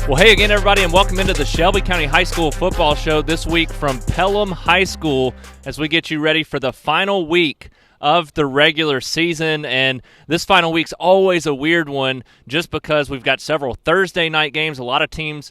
Well, hey again, everybody, and welcome into the Shelby County High School Football Show this week from Pelham High School as we get you ready for the final week of the regular season. And this final week's always a weird one just because we've got several Thursday night games. A lot of teams,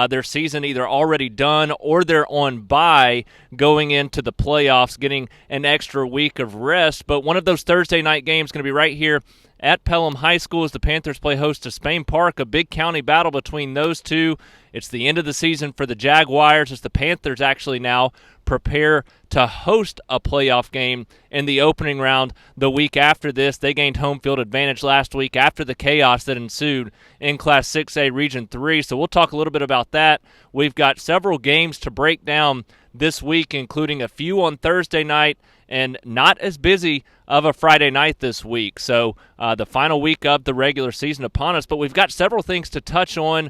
their season either already done or they're on bye going into the playoffs, getting an extra week of rest. But one of those Thursday night games is going to be right here at Pelham High School as the Panthers play host to Spain Park, a big county battle between those two. It's the end of the season for the Jaguars as the Panthers actually now prepare to host a playoff game in the opening round the week after this. They gained home field advantage last week after the chaos that ensued in Class 6A Region 3, so we'll talk a little bit about that. We've got several games to break down this week, including a few on Thursday night and not as busy of a Friday night this week. So the final week of the regular season upon us, but we've got several things to touch on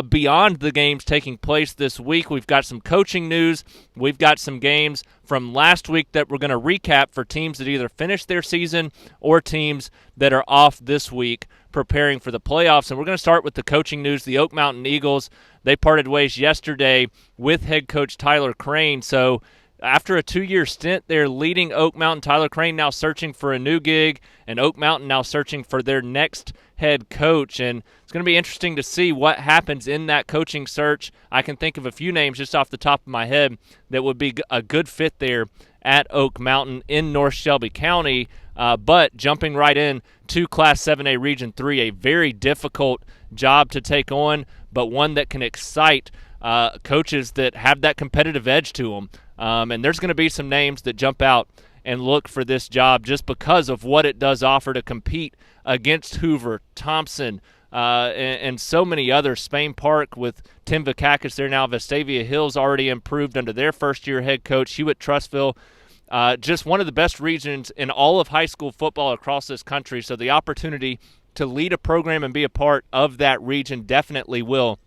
beyond the games taking place this week. We've got some coaching news. We've got some games from last week that we're going to recap for teams that either finished their season or teams that are off this week preparing for the playoffs. And we're going to start with the coaching news. The Oak Mountain Eagles, they parted ways yesterday with head coach Tyler Crane. So after a 2-year stint there leading Oak Mountain, Tyler Crane now searching for a new gig, and Oak Mountain now searching for their next head coach. And it's going to be interesting to see what happens in that coaching search. I can think of a few names just off the top of my head that would be a good fit there at Oak Mountain in North Shelby County. But jumping right in to Class 7A Region 3, a very difficult job to take on, but one that can excite coaches that have that competitive edge to them. And there's going to be some names that jump out and look for this job just because of what it does offer to compete against Hoover, Thompson, and so many others. Spain Park with Tim Vakakis there now. Vestavia Hills already improved under their first-year head coach. Hewitt-Trussville, just one of the best regions in all of high school football across this country. So the opportunity to lead a program and be a part of that region definitely will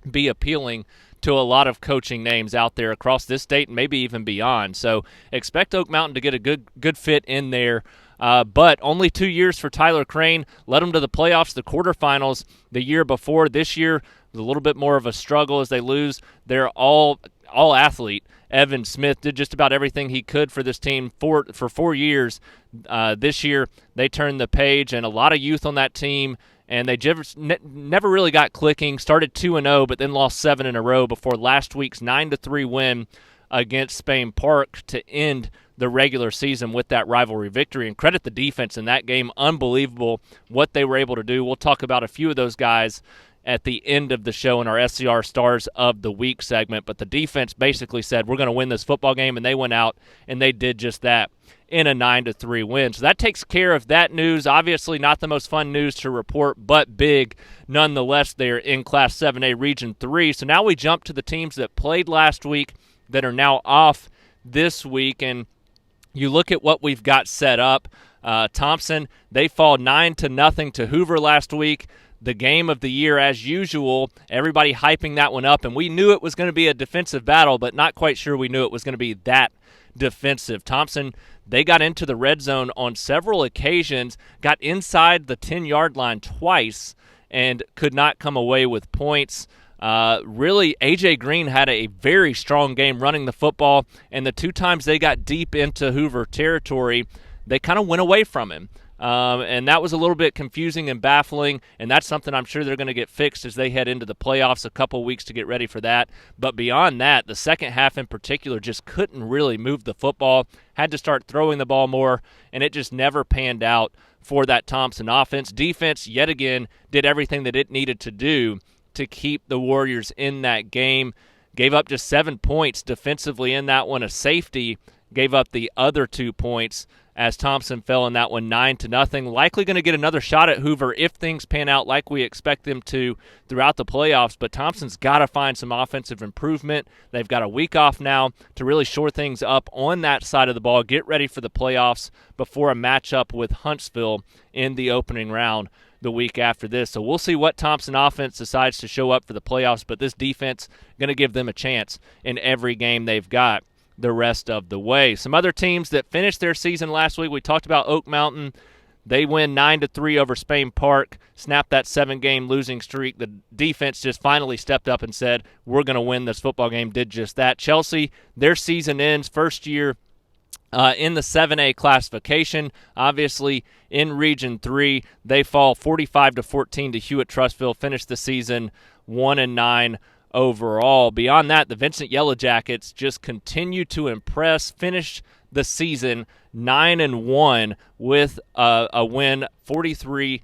be appealing to a lot of coaching names out there across this state and maybe even beyond. So expect Oak Mountain to get a good fit in there. But only 2 years for Tyler Crane. Led them to the playoffs, the quarterfinals the year before. This year was a little bit more of a struggle as they lose their all-athlete. Evan Smith did just about everything he could for this team for 4 years. This year they turned the page, and a lot of youth on that team, and they never really got clicking. Started 2-0, but then lost 7 in a row before last week's 9-3 win against Spain Park to end the regular season with that rivalry victory. And credit the defense in that game. Unbelievable what they were able to do. We'll talk about a few of those guys at the end of the show in our SCR Stars of the Week segment. But the defense basically said, we're going to win this football game, and they went out and they did just that in a 9-3 win. So that takes care of that news. Obviously not the most fun news to report, but big nonetheless there in Class 7A Region 3. So now we jump to the teams that played last week that are now off this week, and you look at what we've got set up. Thompson, they fall 9-0 to Hoover last week. The game of the year as usual, everybody hyping that one up, and we knew it was going to be a defensive battle, but not quite sure we knew it was going to be that defensive. Thompson, they got into the red zone on several occasions, got inside the 10-yard line twice, and could not come away with points. Really, A.J. Green had a very strong game running the football, and the 2 times they got deep into Hoover territory, they kind of went away from him. And that was a little bit confusing and baffling, and that's something I'm sure they're going to get fixed as they head into the playoffs, a couple weeks to get ready for that. But beyond that, the second half in particular just couldn't really move the football, had to start throwing the ball more, and it just never panned out for that Thompson offense. Defense, yet again, did everything that it needed to do to keep the Warriors in that game. Gave up just 7 points defensively in that one. A safety gave up the other 2 points as Thompson fell in that one 9-0. Likely going to get another shot at Hoover if things pan out like we expect them to throughout the playoffs, but Thompson's got to find some offensive improvement. They've got a week off now to really shore things up on that side of the ball, get ready for the playoffs before a matchup with Huntsville in the opening round the week after this. So we'll see what Thompson offense decides to show up for the playoffs, but this defense going to give them a chance in every game they've got the rest of the way. Some other teams that finished their season last week, we talked about Oak Mountain. They win 9-3 over Spain Park, snapped that 7-game losing streak. The defense just finally stepped up and said, we're going to win this football game, did just that. Chelsea, their season ends, first year in the 7A classification. Obviously, in Region 3, they fall 45-14 to Hewitt-Trussville, finish the season 1-9 overall. Beyond that, the Vincent Yellow Jackets just continue to impress, finish the season 9-1 with a win 43-8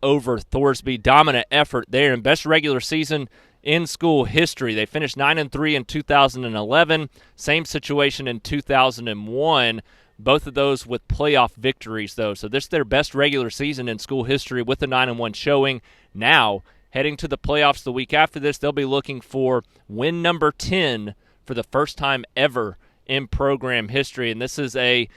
over Thorsby. Dominant effort there, and best regular season in school history. They finished 9-3 in 2011. Same situation in 2001. Both of those with playoff victories, though. So this is their best regular season in school history with a 9-1 showing. Now, heading to the playoffs the week after this, they'll be looking for win number 10 for the first time ever in program history. And this is a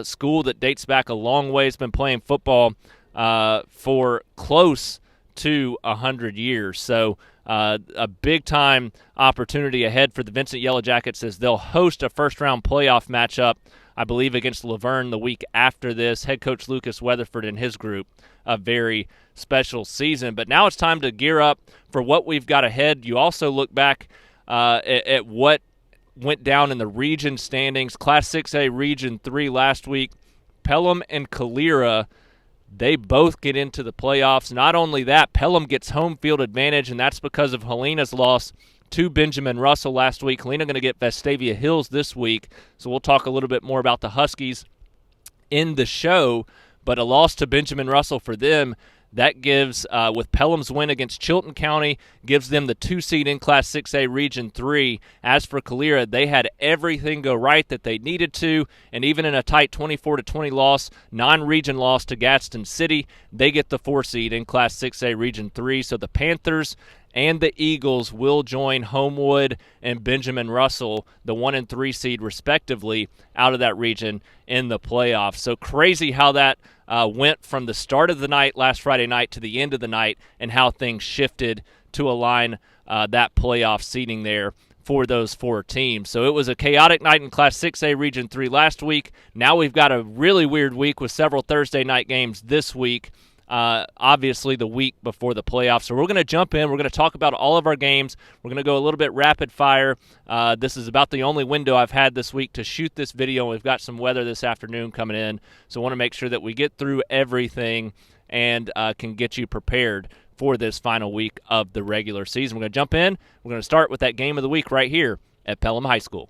school that dates back a long way. It's been playing football for close to 100 years. So a big-time opportunity ahead for the Vincent Yellow Jackets as they'll host a first-round playoff matchup, I believe, against Laverne the week after this. Head coach Lucas Weatherford and his group, a very special season. But now it's time to gear up for what we've got ahead. You also look back at what went down in the region standings. Class 6A Region 3 last week. Pelham and Calera, they both get into the playoffs. Not only that, Pelham gets home field advantage, and that's because of Helena's loss to Benjamin Russell last week. Helena going to get Vestavia Hills this week, so we'll talk a little bit more about the Huskies in the show. But a loss to Benjamin Russell for them, that gives, with Pelham's win against Chilton County, gives them the 2 seed in Class 6A Region 3. As for Calera, they had everything go right that they needed to, and even in a tight 24-20 loss, non-region loss to Gadsden City, they get the 4 seed in Class 6A Region 3. So the Panthers and the Eagles will join Homewood and Benjamin Russell, the 1 and 3 seed respectively, out of that region in the playoffs. So crazy how that went from the start of the night last Friday night to the end of the night, and how things shifted to align that playoff seeding there for those 4 teams. So it was a chaotic night in Class 6A Region 3 last week. Now we've got a really weird week with several Thursday night games this week. Obviously the week before the playoffs. So we're going to jump in. We're going to talk about all of our games. We're going to go a little bit rapid fire. This is about the only window I've had this week to shoot this video. We've got some weather this afternoon coming in, so I want to make sure that we get through everything and can get you prepared for this final week of the regular season. We're going to jump in. We're going to start with that game of the week right here at Pelham High School.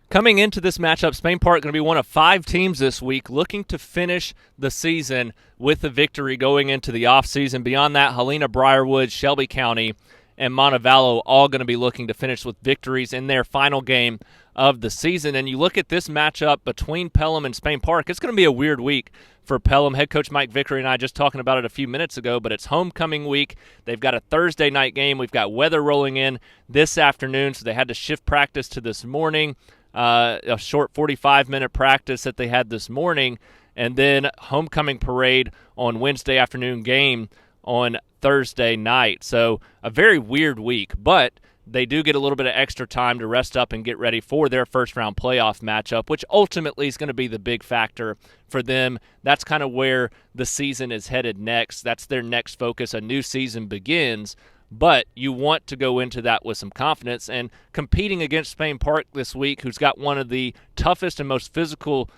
Coming into this matchup, Spain Park going to be one of 5 teams this week looking to finish the season with a victory going into the offseason. Beyond that, Helena, Briarwood, Shelby County, and Montevallo all going to be looking to finish with victories in their final game of the season. And you look at this matchup between Pelham and Spain Park, it's going to be a weird week for Pelham. Head coach Mike Vickery and I just talking about it a few minutes ago, but it's homecoming week. They've got a Thursday night game. We've got weather rolling in this afternoon, so they had to shift practice to this morning. A short 45-minute practice that they had this morning, and then homecoming parade on Wednesday afternoon, game on Thursday night. So a very weird week, but they do get a little bit of extra time to rest up and get ready for their first-round playoff matchup, which ultimately is going to be the big factor for them. That's kind of where the season is headed next. That's their next focus. A new season begins. But you want to go into that with some confidence, and competing against Spain Park this week, who's got one of the toughest and most physical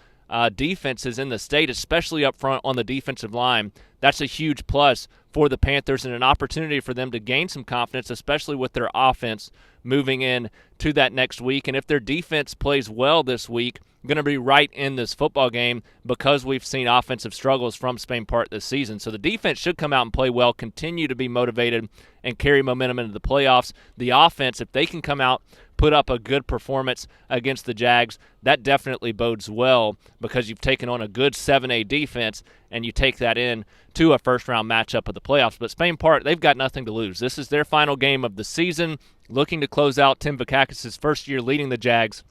defenses in the state, especially up front on the defensive line. That's a huge plus for the Panthers and an opportunity for them to gain some confidence, especially with their offense moving in to that next week. And if their defense plays well this week, going to be right in this football game because we've seen offensive struggles from Spain Park this season. So the defense should come out and play well, continue to be motivated, and carry momentum into the playoffs. The offense, if they can come out, put up a good performance against the Jags, that definitely bodes well because you've taken on a good 7A defense and you take that in to a first-round matchup of the playoffs. But Spain Park, they've got nothing to lose. This is their final game of the season, looking to close out Tim Vakakis' first year leading the Jags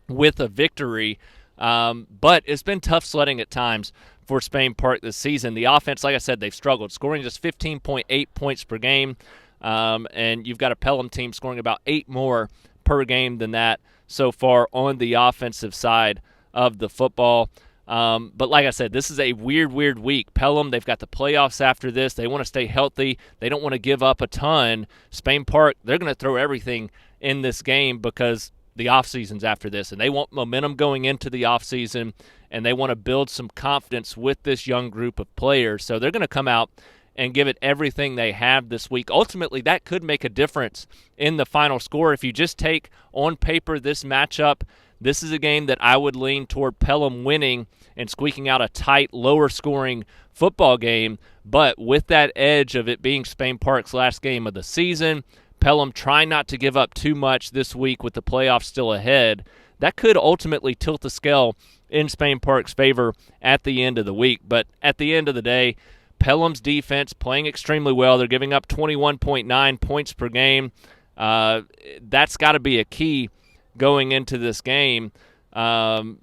with a victory. But it's been tough sledding at times for Spain Park this season. The offense, like I said, they've struggled, scoring just 15.8 points per game. And you've got a Pelham team scoring about 8 more per game than that so far on the offensive side of the football. But like I said, this is a weird week. Pelham, they've got the playoffs after this. They want to stay healthy. They don't want to give up a ton. Spain Park, they're going to throw everything in this game because the offseason's after this, and they want momentum going into the offseason, and they want to build some confidence with this young group of players. So they're going to come out and give it everything they have this week. Ultimately, that could make a difference in the final score. If you just take on paper this matchup, this is a game that I would lean toward Pelham winning and squeaking out a tight, lower-scoring football game. But with that edge of it being Spain Park's last game of the season, Pelham trying not to give up too much this week with the playoffs still ahead, that could ultimately tilt the scale in Spain Park's favor at the end of the week. But at the end of the day, Pelham's defense playing extremely well. They're giving up 21.9 points per game. That's got to be a key going into this game. And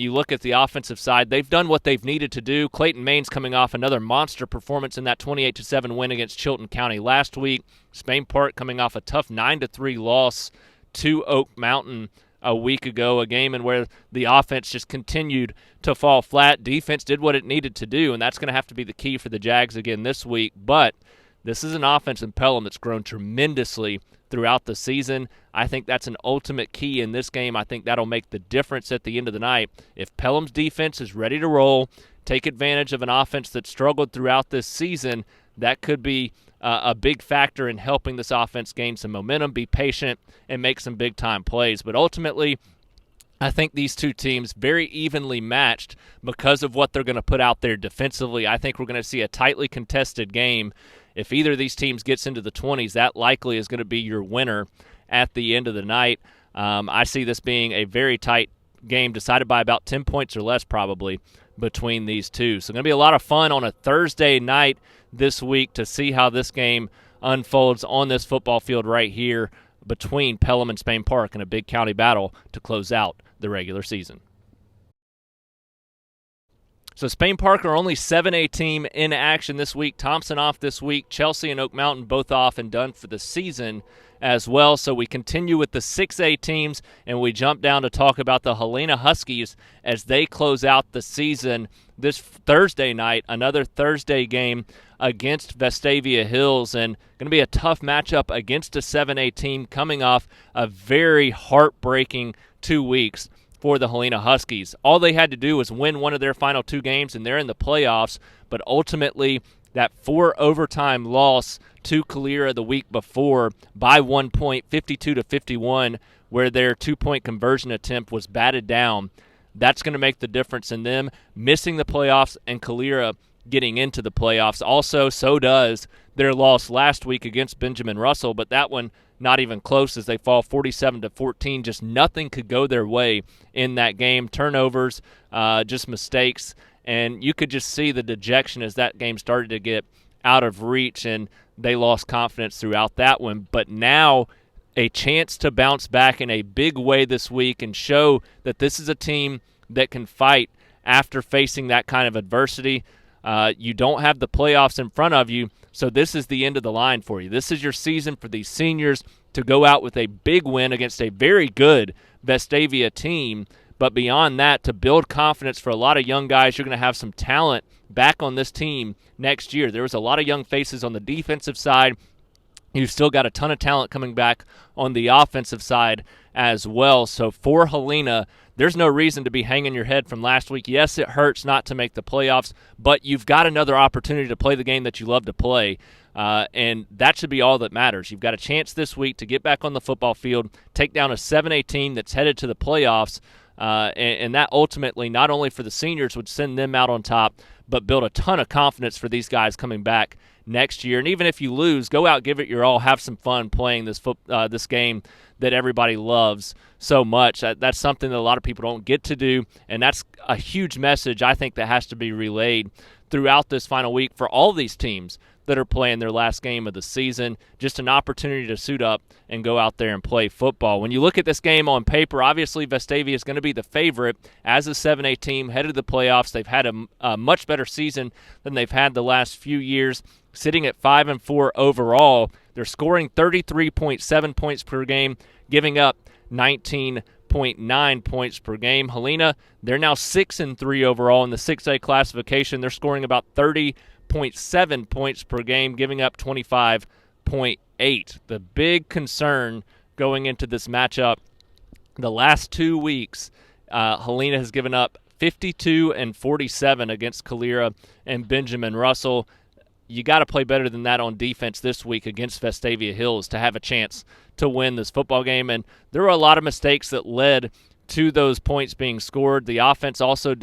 you look at the offensive side, they've done what they've needed to do. Clayton Main's coming off another monster performance in that 28-7 win against Chilton County last week. Spain Park coming off a tough 9-3 loss to Oak Mountain a week ago, a game in where the offense just continued to fall flat. Defense did what it needed to do, and that's going to have to be the key for the Jags again this week. But this is an offense in Pelham that's grown tremendously throughout the season. I think that's an ultimate key in this game. I think that'll make the difference at the end of the night. If Pelham's defense is ready to roll, take advantage of an offense that struggled throughout this season, that could be a big factor in helping this offense gain some momentum, be patient, and make some big-time plays. But ultimately, I think these two teams very evenly matched because of what they're going to put out there defensively. I think we're going to see a tightly contested game. If either of these teams gets into the 20s, that likely is going to be your winner at the end of the night. I see this being a very tight game decided by about 10 points or less probably between these two. So it's going to be a lot of fun on a Thursday night this week to see how this game unfolds on this football field right here between Pelham and Spain Park in a big county battle to close out the regular season. So Spain Park are only 7A team in action this week. Thompson off this week. Chelsea and Oak Mountain both off and done for the season as well. So we continue with the 6A teams, and we jump down to talk about the Helena Huskies as they close out the season this Thursday night. Another Thursday game against Vestavia Hills, and going to be a tough matchup against a 7A team coming off a very heartbreaking 2 weeks for the Helena Huskies. All they had to do was win one of their final 2 games, and they're in the playoffs. But ultimately, that 4-overtime loss to Calera the week before by 1 point, 52-51, where their 2-point conversion attempt was batted down, that's going to make the difference in them missing the playoffs and Calera getting into the playoffs. Also, so does their loss last week against Benjamin Russell, but that one not even close as they fall 47-14. Just nothing could go their way in that game. Turnovers, just mistakes, and you could just see the dejection as that game started to get out of reach, and they lost confidence throughout that one. But now a chance to bounce back in a big way this week and show that this is a team that can fight after facing that kind of adversity. You don't have the playoffs in front of you, so this is the end of the line for you. This is your season for these seniors to go out with a big win against a very good Vestavia team. But beyond that, to build confidence for a lot of young guys, you're going to have some talent back on this team next year. There was a lot of young faces on the defensive side. You've still got a ton of talent coming back on the offensive side as well. So for Helena, there's no reason to be hanging your head from last week. Yes, it hurts not to make the playoffs, but you've got another opportunity to play the game that you love to play, and that should be all that matters. You've got a chance this week to get back on the football field, take down a 7A team that's headed to the playoffs, and that ultimately not only for the seniors would send them out on top, but build a ton of confidence for these guys coming back next year. And even if you lose, go out, give it your all, have some fun playing this game that everybody loves so much. That's something that a lot of people don't get to do, and that's a huge message I think that has to be relayed throughout this final week for all these teams that are playing their last game of the season. Just an opportunity to suit up and go out there and play football. When you look at this game on paper, obviously Vestavia is going to be the favorite as a 7A team headed to the playoffs. They've had a much better season than they've had the last few years, sitting at 5-4 overall. They're scoring 33.7 points per game, giving up 19 30.9 points per game. Helena, they're now 6-3 overall in the 6A classification. They're scoring about 30.7 points per game, giving up 25.8. The big concern going into this matchup, the last 2 weeks, Helena has given up 52 and 47 against Calera and Benjamin Russell. You got to play better than that on defense this week against Vestavia Hills to have a chance to win this football game. And there were a lot of mistakes that led to those points being scored. The offense also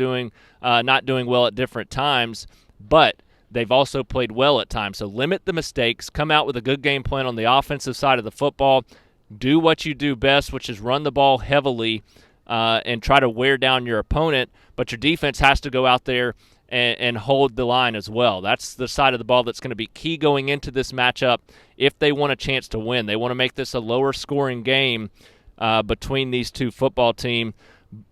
not doing well at different times, but they've also played well at times. So limit the mistakes, come out with a good game plan on the offensive side of the football, do what you do best, which is run the ball heavily and try to wear down your opponent, but your defense has to go out there and hold the line as well. That's the side of the ball that's going to be key going into this matchup if they want a chance to win. They want to make this a lower-scoring game between these two football teams,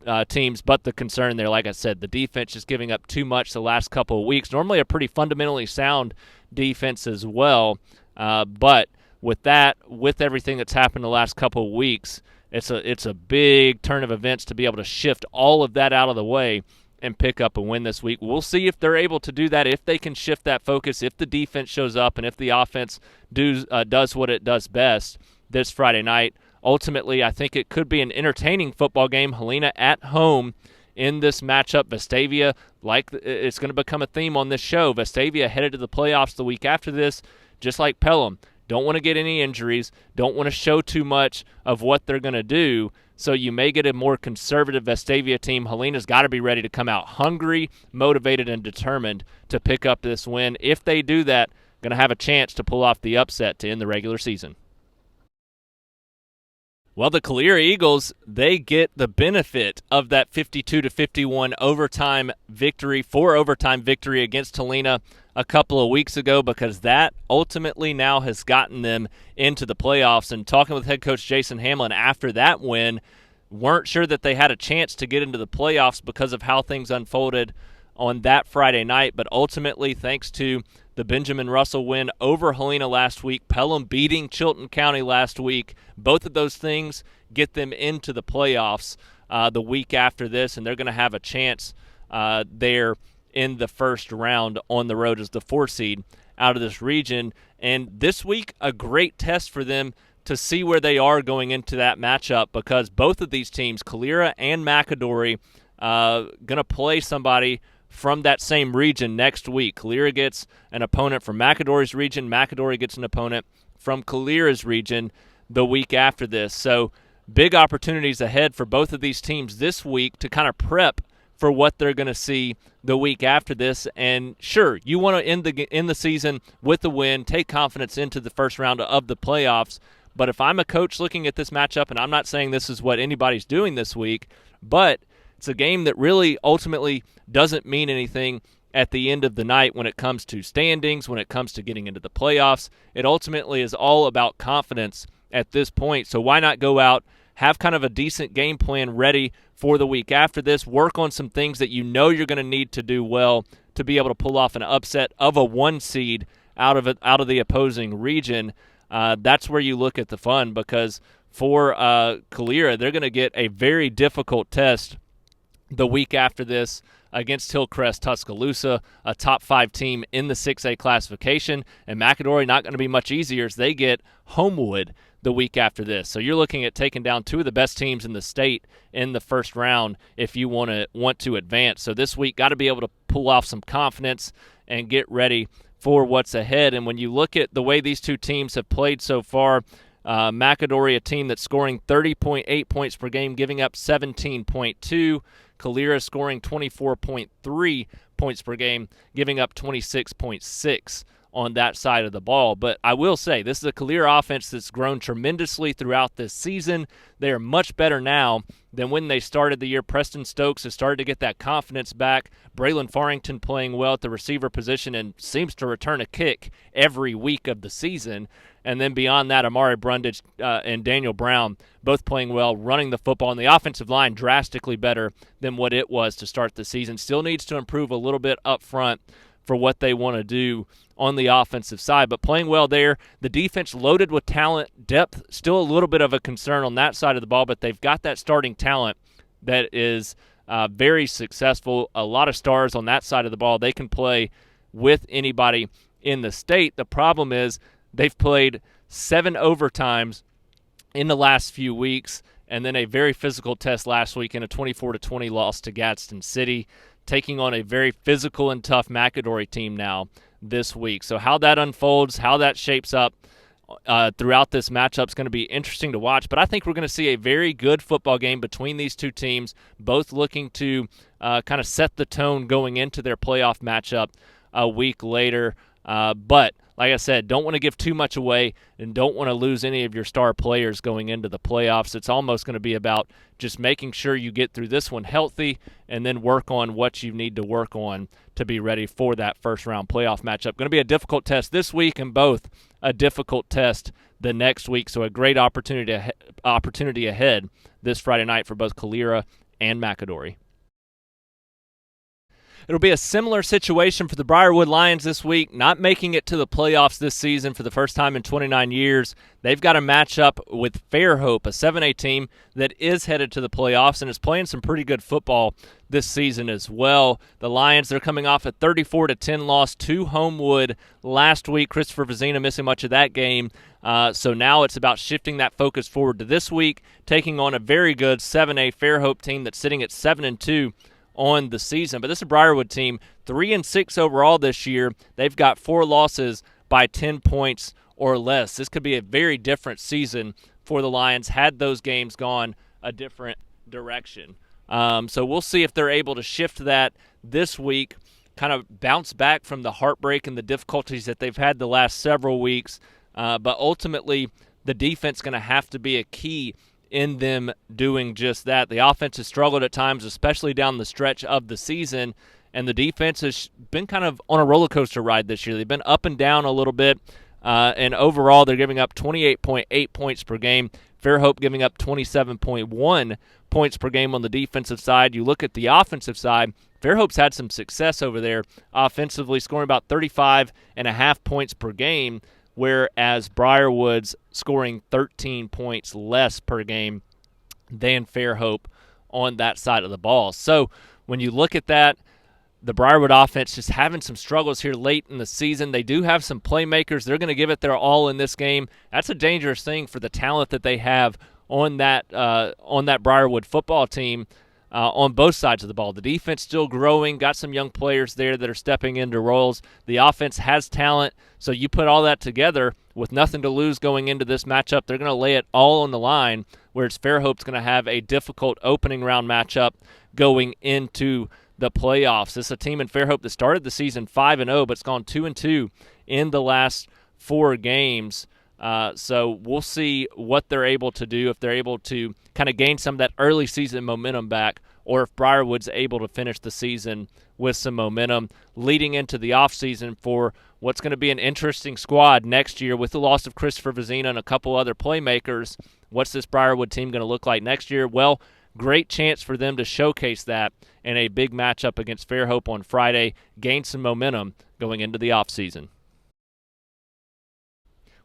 but the concern there, like I said, the defense is giving up too much the last couple of weeks. Normally a pretty fundamentally sound defense as well, but with everything that's happened the last couple of weeks, it's a big turn of events to be able to shift all of that out of the way and pick up a win this week. We'll see if they're able to do that, if they can shift that focus, if the defense shows up, and if the offense does what it does best this Friday night. Ultimately, I think it could be an entertaining football game. Helena at home in this matchup. Vestavia, like it's going to become a theme on this show, Vestavia headed to the playoffs the week after this, just like Pelham. Don't want to get any injuries, don't want to show too much of what they're going to do, so you may get a more conservative Vestavia team. Helena's got to be ready to come out hungry, motivated, and determined to pick up this win. If they do that, going to have a chance to pull off the upset to end the regular season. Well, the Calera Eagles, they get the benefit of that 52-51 overtime victory against Helena a couple of weeks ago, because that ultimately now has gotten them into the playoffs. And talking with head coach Jason Hamlin after that win, weren't sure that they had a chance to get into the playoffs because of how things unfolded on that Friday night. But ultimately, thanks to the Benjamin Russell win over Helena last week, Pelham beating Chilton County last week, both of those things get them into the playoffs the week after this, and they're going to have a chance there in the first round on the road as the 4 seed out of this region. And this week, a great test for them to see where they are going into that matchup, because both of these teams, Calera and McAdory, going to play somebody from that same region next week. Calera gets an opponent from McAdory's region. McAdory gets an opponent from Calera's region the week after this. So big opportunities ahead for both of these teams this week to kind of prep for what they're going to see the week after this. And sure, you want to end the season with a win, take confidence into the first round of the playoffs. But if I'm a coach looking at this matchup, and I'm not saying this is what anybody's doing this week, but it's a game that really ultimately doesn't mean anything at the end of the night when it comes to standings, when it comes to getting into the playoffs. It ultimately is all about confidence at this point. So why not go out, have kind of a decent game plan ready for the week after this, work on some things that you know you're going to need to do well to be able to pull off an upset of a 1 seed out of the opposing region. That's where you look at the fun, because for Calera, they're going to get a very difficult test the week after this against Hillcrest Tuscaloosa, a top 5 team in the 6A classification. And McAdory not going to be much easier as they get Homewood the week after this. So you're looking at taking down 2 of the best teams in the state in the first round if you want to advance. So this week, got to be able to pull off some confidence and get ready for what's ahead. And when you look at the way these two teams have played so far, McAdory, a team that's scoring 30.8 points per game, giving up 17.2. Calera scoring 24.3 points per game, giving up 26.6 on that side of the ball. But I will say, this is a Calera offense that's grown tremendously throughout this season. They are much better now than when they started the year. Preston Stokes has started to get that confidence back. Braylon Farrington playing well at the receiver position and seems to return a kick every week of the season. And then beyond that, Amari Brundage and Daniel Brown both playing well, running the football, and the offensive line drastically better than what it was to start the season. Still needs to improve a little bit up front for what they want to do on the offensive side. But playing well there. The defense loaded with talent. Depth, still a little bit of a concern on that side of the ball, but they've got that starting talent that is very successful. A lot of stars on that side of the ball. They can play with anybody in the state. The problem is they've played 7 overtimes in the last few weeks, and then a very physical test last week in a 24-20 loss to Gadsden City, taking on a very physical and tough McAdory team now this week. So how that unfolds, how that shapes up throughout this matchup is going to be interesting to watch. But I think we're going to see a very good football game between these two teams, both looking to kind of set the tone going into their playoff matchup a week later. But like I said, don't want to give too much away and don't want to lose any of your star players going into the playoffs. It's almost going to be about just making sure you get through this one healthy and then work on what you need to work on to be ready for that first-round playoff matchup. Going to be a difficult test this week and both a difficult test the next week, so a great opportunity ahead this Friday night for both Calera and McAdory. It'll be a similar situation for the Briarwood Lions this week, not making it to the playoffs this season for the first time in 29 years. They've got a matchup with Fairhope, a 7A team that is headed to the playoffs and is playing some pretty good football this season as well. The Lions, they're coming off a 34-10 loss to Homewood last week. Christopher Vizina missing much of that game. So now it's about shifting that focus forward to this week, taking on a very good 7A Fairhope team that's sitting at 7-2 on the season. But this is a Briarwood team, 3-6 overall this year. They've got 4 losses by 10 points or less. This could be a very different season for the Lions had those games gone a different direction. So we'll see if they're able to shift that this week, kind of bounce back from the heartbreak and the difficulties that they've had the last several weeks. But ultimately, the defense is going to have to be a key in them doing just that. The offense has struggled at times, especially down the stretch of the season, and the defense has been kind of on a roller coaster ride this year. They've been up and down a little bit, and overall they're giving up 28.8 points per game. Fairhope giving up 27.1 points per game on the defensive side. You look at the offensive side, Fairhope's had some success over there offensively, scoring about 35.5 points per game, whereas Briarwood's scoring 13 points less per game than Fairhope on that side of the ball. So when you look at that, the Briarwood offense just having some struggles here late in the season. They do have some playmakers. They're going to give it their all in this game. That's a dangerous thing for the talent that they have on that Briarwood football team. On both sides of the ball. The defense still growing, got some young players there that are stepping into roles. The offense has talent, so you put all that together with nothing to lose going into this matchup. They're going to lay it all on the line, whereas Fairhope's going to have a difficult opening round matchup going into the playoffs. This is a team in Fairhope that started the season 5-0, but it's gone 2-2 in the last 4 games. So we'll see what they're able to do, if they're able to kind of gain some of that early season momentum back, or if Briarwood's able to finish the season with some momentum leading into the offseason for what's going to be an interesting squad next year with the loss of Christopher Vizina and a couple other playmakers. What's this Briarwood team going to look like next year? Well, great chance for them to showcase that in a big matchup against Fairhope on Friday, gain some momentum going into the offseason.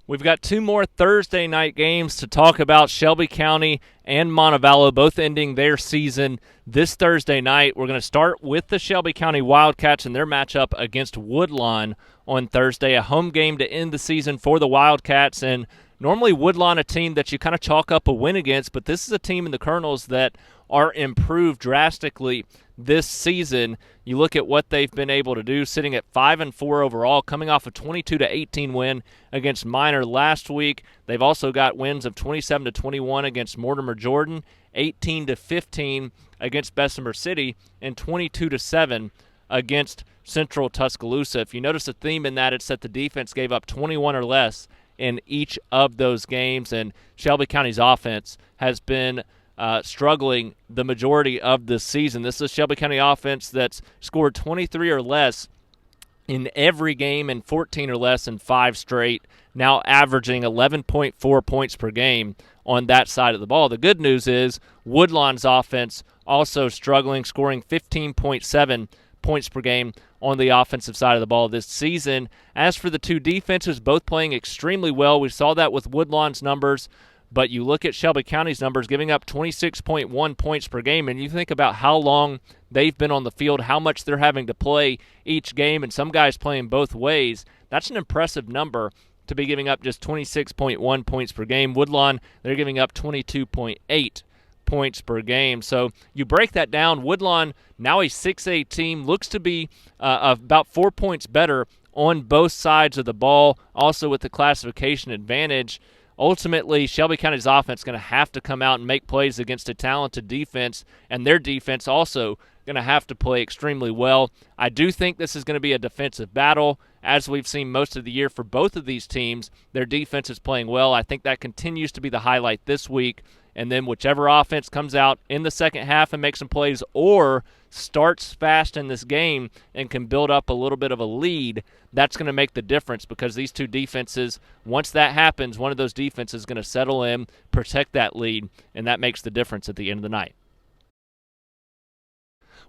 We've got 2 more Thursday night games to talk about. Shelby County and Montevallo both ending their season this Thursday night. We're going to start with the Shelby County Wildcats and their matchup against Woodlawn on Thursday, a home game to end the season for the Wildcats. And normally Woodlawn, a team that you kind of chalk up a win against, but this is a team in the Colonels that are improved drastically this season. You look at what they've been able to do, sitting at 5-4 overall, coming off a 22-18 win against Minor last week. They've also got wins of 27-21 against Mortimer Jordan, 18-15 against Bessemer City, and 22-7 against Central Tuscaloosa. If you notice a theme in that, it's that the defense gave up 21 or less in each of those games, and Shelby County's offense has been struggling the majority of this season. This is a Shelby County offense that's scored 23 or less in every game and 14 or less in 5 straight, now averaging 11.4 points per game on that side of the ball. The good news is Woodlawn's offense also struggling, scoring 15.7 points per game on the offensive side of the ball this season. As for the two defenses, both playing extremely well. We saw that with Woodlawn's numbers, but you look at Shelby County's numbers, giving up 26.1 points per game, and you think about how long they've been on the field, how much they're having to play each game, and some guys playing both ways. That's an impressive number to be giving up just 26.1 points per game. Woodlawn, they're giving up 22.8 points per game. So you break that down, Woodlawn, now a 6A team, looks to be about 4 points better on both sides of the ball, also with the classification advantage. Ultimately, Shelby County's offense is going to have to come out and make plays against a talented defense, and their defense also going to have to play extremely well. I do think this is going to be a defensive battle, as we've seen most of the year for both of these teams. Their defense is playing well. I think that continues to be the highlight this week, and then whichever offense comes out in the second half and makes some plays or starts fast in this game and can build up a little bit of a lead, that's going to make the difference, because these two defenses, once that happens, one of those defenses is going to settle in, protect that lead, and that makes the difference at the end of the night.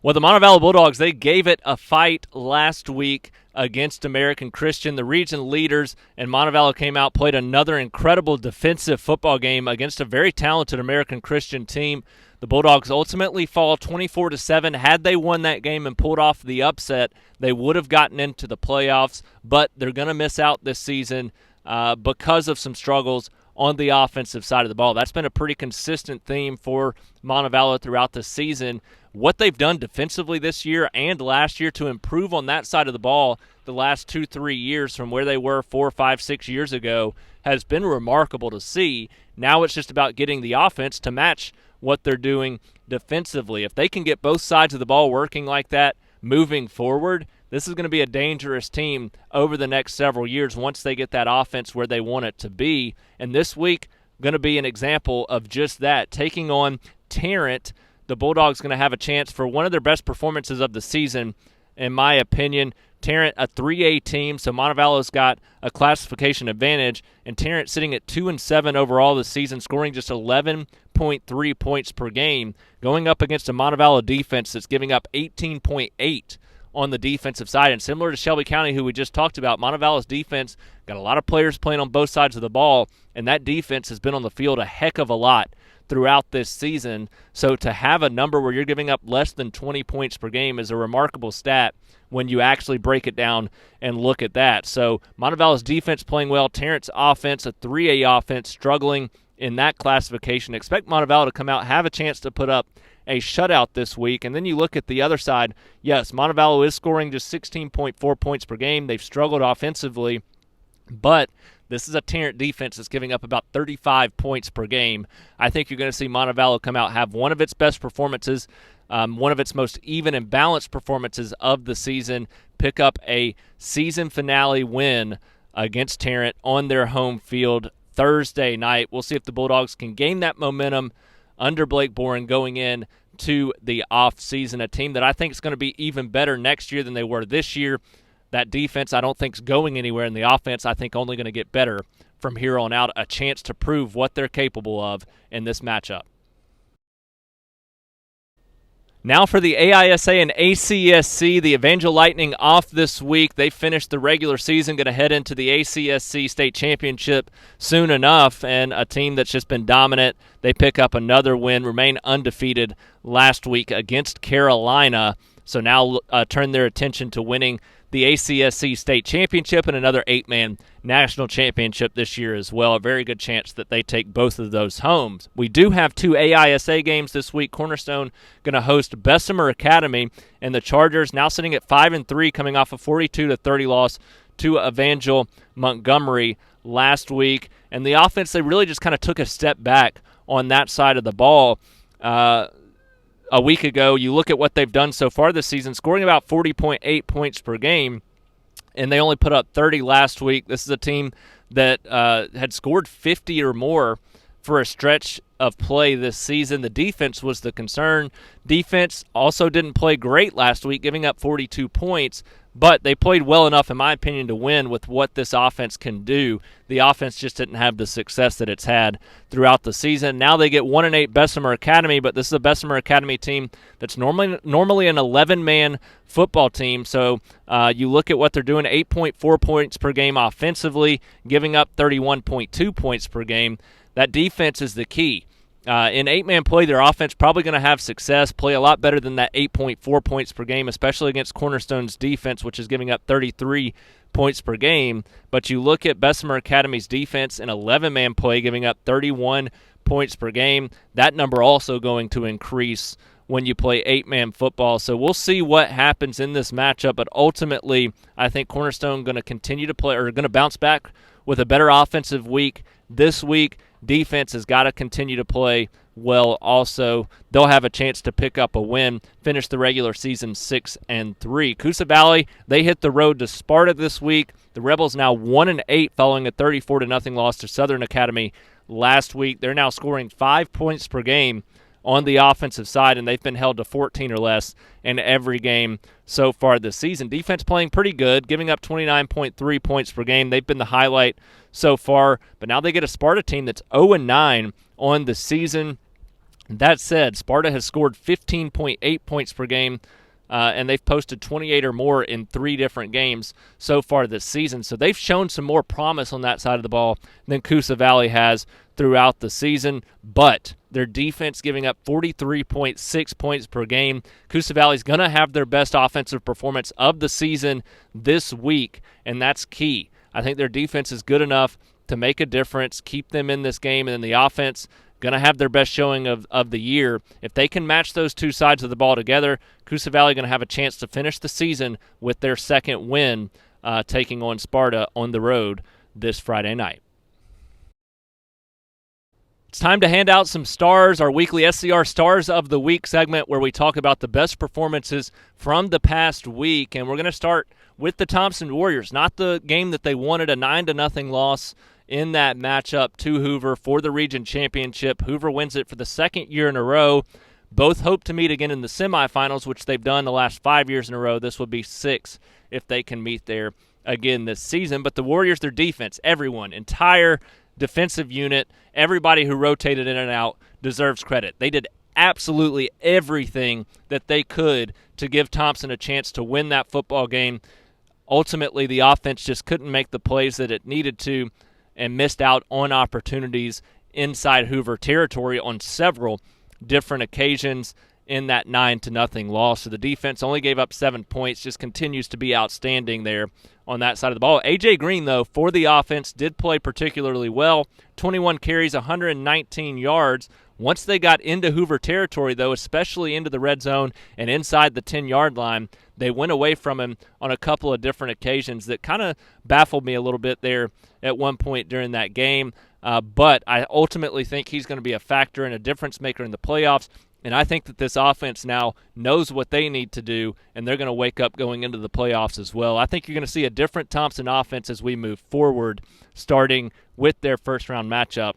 Well, the Montevallo Bulldogs, they gave it a fight last week against American Christian, the region leaders, and Montevallo came out, played another incredible defensive football game against a very talented American Christian team. The Bulldogs ultimately fall 24-7. Had they won that game and pulled off the upset, they would have gotten into the playoffs, but they're going to miss out this season because of some struggles on the offensive side of the ball. That's been a pretty consistent theme for Montevallo throughout the season. What they've done defensively this year and last year to improve on that side of the ball the last 2-3 years from where they were 4, 5, 6 years ago has been remarkable to see. Now it's just about getting the offense to match what they're doing defensively. If they can get both sides of the ball working like that moving forward, this is going to be a dangerous team over the next several years once they get that offense where they want it to be. And this week, going to be an example of just that. Taking on Tarrant, the Bulldogs going to have a chance for one of their best performances of the season, in my opinion. Tarrant, a 3A team, so Montevallo's got a classification advantage, and Tarrant sitting at 2-7 overall this season, scoring just 11.3 points per game, going up against a Montevallo defense that's giving up 18.8 on the defensive side. And similar to Shelby County, who we just talked about, Montevallo's defense got a lot of players playing on both sides of the ball, and that defense has been on the field a heck of a lot throughout this season. So to have a number where you're giving up less than 20 points per game is a remarkable stat when you actually break it down and look at that. So Montevallo's defense playing well, Tarrant's offense, a 3A offense, struggling in that classification. Expect Montevallo to come out, have a chance to put up a shutout this week. And then you look at the other side. Yes, Montevallo is scoring just 16.4 points per game. They've struggled offensively, but this is a Tarrant defense that's giving up about 35 points per game. I think you're going to see Montevallo come out, have one of its best performances, one of its most even and balanced performances of the season, pick up a season finale win against Tarrant on their home field Thursday night. We'll see if the Bulldogs can gain that momentum under Blake Boren going in to the off-season, a team that I think is going to be even better next year than they were this year. That defense I don't think is going anywhere, and the offense I think only going to get better from here on out, a chance to prove what they're capable of in this matchup. Now for the AISA and ACSC, the Evangel Lightning off this week. They finished the regular season, going to head into the ACSC state championship soon enough, and a team that's just been dominant. They pick up another win, remain undefeated last week against Carolina, so now turn their attention to winning the ACSC state championship and another 8-man national championship this year as well. A very good chance that they take both of those homes. We do have 2 AISA games this week. Cornerstone going to host Bessemer Academy, and the Chargers now sitting at 5-3, coming off a 42-30 loss to Evangel Montgomery last week. And the offense, they really just kind of took a step back on that side of the ball. A week ago, you look at what they've done so far this season, scoring about 40.8 points per game, and they only put up 30 last week. This is a team that had scored 50 or more for a stretch of play this season. The defense was the concern. Defense also didn't play great last week, giving up 42 points, but they played well enough, in my opinion, to win with what this offense can do. The offense just didn't have the success that it's had throughout the season. Now they get 1-8 Bessemer Academy, but this is a Bessemer Academy team that's normally an 11-man football team. So you look at what they're doing, 8.4 points per game offensively, giving up 31.2 points per game. That defense is the key. In 8-man play, their offense probably going to have success, play a lot better than that 8.4 points per game, especially against Cornerstone's defense, which is giving up 33 points per game. But you look at Bessemer Academy's defense in 11-man play, giving up 31 points per game. That number also going to increase when you play 8-man football. So we'll see what happens in this matchup, but ultimately I think Cornerstone going to continue to play, or going to bounce back with a better offensive week this week. Defense has got to continue to play well also. They'll have a chance to pick up a win, finish the regular season 6-3. Coosa Valley, they hit the road to Sparta this week. The Rebels now 1-8 following a 34-0 loss to Southern Academy last week. They're now scoring 5 points per game on the offensive side, and they've been held to 14 or less in every game so far this season. Defense playing pretty good, giving up 29.3 points per game. They've been the highlight so far, but now they get a Sparta team that's 0-9 on the season. That said, Sparta has scored 15.8 points per game, and they've posted 28 or more in 3 different games so far this season. So they've shown some more promise on that side of the ball than Coosa Valley has throughout the season, but their defense giving up 43.6 points per game. Coosa Valley's going to have their best offensive performance of the season this week, and that's key. I think their defense is good enough to make a difference, keep them in this game, and then the offense going to have their best showing of the year. If they can match those two sides of the ball together, Coosa Valley going to have a chance to finish the season with their second win, taking on Sparta on the road this Friday night. It's time to hand out some stars, our weekly SCR Stars of the Week segment where we talk about the best performances from the past week. And we're going to start with the Thompson Warriors, not the game that they wanted, a 9-0 loss in that matchup to Hoover for the region championship. Hoover wins it for the second year in a row. Both hope to meet again in the semifinals, which they've done the last 5 years in a row. This would be 6 if they can meet there again this season. But the Warriors, their defense, everyone, entire defensive unit, everybody who rotated in and out deserves credit. They did absolutely everything that they could to give Thompson a chance to win that football game. Ultimately, the offense just couldn't make the plays that it needed to and missed out on opportunities inside Hoover territory on several different occasions in that 9-0 loss. So the defense only gave up 7 points, just continues to be outstanding there on that side of the ball. A.J. Green, though, for the offense, did play particularly well. 21 carries, 119 yards. Once they got into Hoover territory, though, especially into the red zone and inside the 10-yard line, they went away from him on a couple of different occasions that kind of baffled me a little bit there at one point during that game. But I ultimately think he's going to be a factor and a difference maker in the playoffs. And I think that this offense now knows what they need to do, and they're going to wake up going into the playoffs as well. I think you're going to see a different Thompson offense as we move forward, starting with their first-round matchup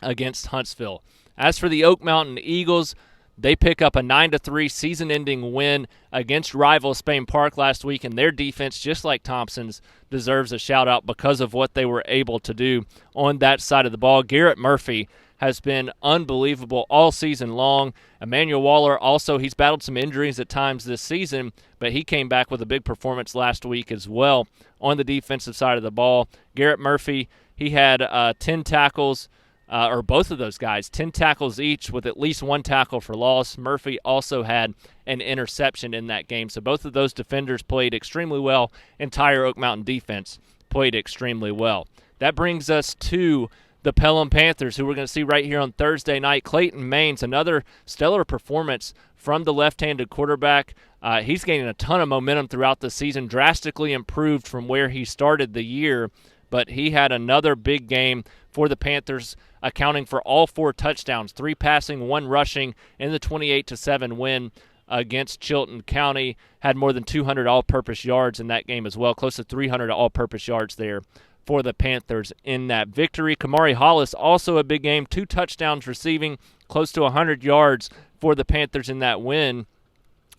against Huntsville. As for the Oak Mountain Eagles, they pick up a 9-3 season-ending win against rival Spain Park last week, and their defense, just like Thompson's, deserves a shout-out because of what they were able to do on that side of the ball. Garrett Murphy has been unbelievable all season long. Emmanuel Waller also, he's battled some injuries at times this season, but he came back with a big performance last week as well on the defensive side of the ball. Garrett Murphy, he had 10 tackles, or both of those guys, 10 tackles each with at least 1 tackle for loss. Murphy also had an interception in that game. So both of those defenders played extremely well. Entire Oak Mountain defense played extremely well. That brings us to the Pelham Panthers, who we're going to see right here on Thursday night. Clayton Maines, another stellar performance from the left-handed quarterback. He's gaining a ton of momentum throughout the season, drastically improved from where he started the year, but he had another big game for the Panthers, accounting for all 4 touchdowns, 3 passing, 1 rushing in the 28-7 win against Chilton County. Had more than 200 all-purpose yards in that game as well, close to 300 all-purpose yards there for the Panthers in that victory. Kamari Hollis, also a big game, 2 touchdowns receiving, close to 100 yards for the Panthers in that win,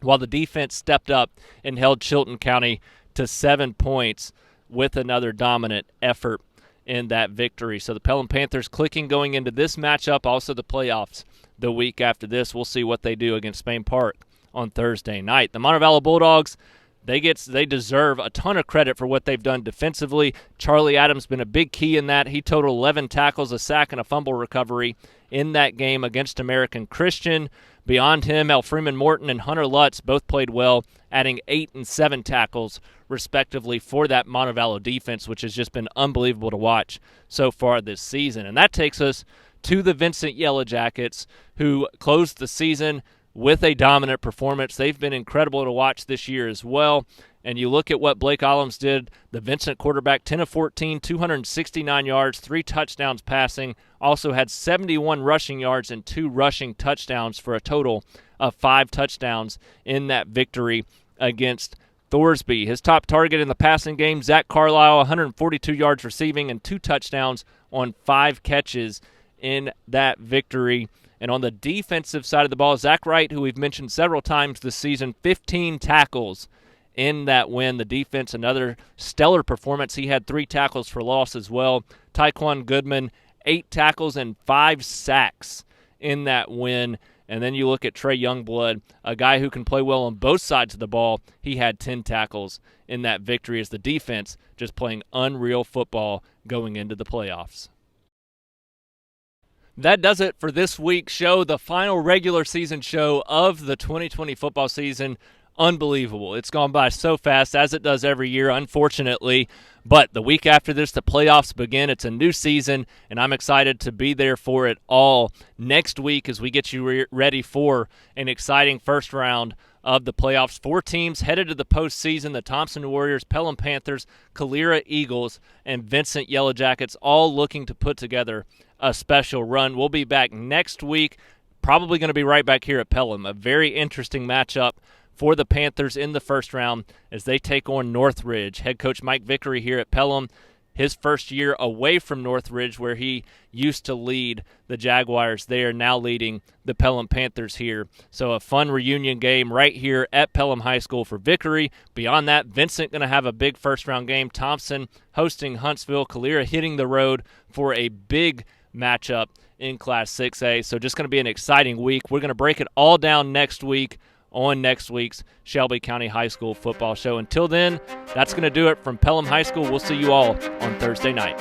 while the defense stepped up and held Chilton County to 7 points with another dominant effort in that victory. So the Pelham Panthers clicking going into this matchup, also the playoffs the week after this. We'll see what they do against Spain Park on Thursday night. The Montevallo Bulldogs, they deserve a ton of credit for what they've done defensively. Charlie Adams been a big key in that. He totaled 11 tackles, a sack, and a fumble recovery in that game against American Christian. Beyond him, Freeman Morton and Hunter Lutz both played well, adding 8 and 7 tackles, respectively, for that Montevallo defense, which has just been unbelievable to watch so far this season. And that takes us to the Vincent Yellow Jackets, who closed the season with a dominant performance. They've been incredible to watch this year as well. And you look at what Blake Ollams did, the Vincent quarterback, 10 of 14, 269 yards, 3 touchdowns passing, also had 71 rushing yards and 2 rushing touchdowns for a total of 5 touchdowns in that victory against Thorsby. His top target in the passing game, Zach Carlisle, 142 yards receiving and 2 touchdowns on 5 catches in that victory. And on the defensive side of the ball, Zach Wright, who we've mentioned several times this season, 15 tackles in that win. The defense, another stellar performance. He had 3 tackles for loss as well. Tyquan Goodman, 8 tackles and 5 sacks in that win. And then you look at Trey Youngblood, a guy who can play well on both sides of the ball. He had 10 tackles in that victory as the defense just playing unreal football going into the playoffs. That does it for this week's show, the final regular season show of the 2020 football season. Unbelievable. It's gone by so fast, as it does every year, unfortunately. But the week after this, the playoffs begin. It's a new season, and I'm excited to be there for it all next week as we get you ready for an exciting first round of the playoffs. 4 teams headed to the postseason: the Thompson Warriors, Pelham Panthers, Calera Eagles, and Vincent Yellow Jackets, all looking to put together a special run. We'll be back next week, probably going to be right back here at Pelham. A very interesting matchup for the Panthers in the first round as they take on Northridge. Head coach Mike Vickery here at Pelham, his first year away from Northridge, where he used to lead the Jaguars. They are now leading the Pelham Panthers here. So a fun reunion game right here at Pelham High School for Vickery. Beyond that, Vincent going to have a big first-round game. Thompson hosting Huntsville. Calera hitting the road for a big matchup in Class 6A. So just going to be an exciting week. We're going to break it all down next week on next week's Shelby County High School Football Show. Until then, that's going to do it from Pelham High School. We'll see you all on Thursday night.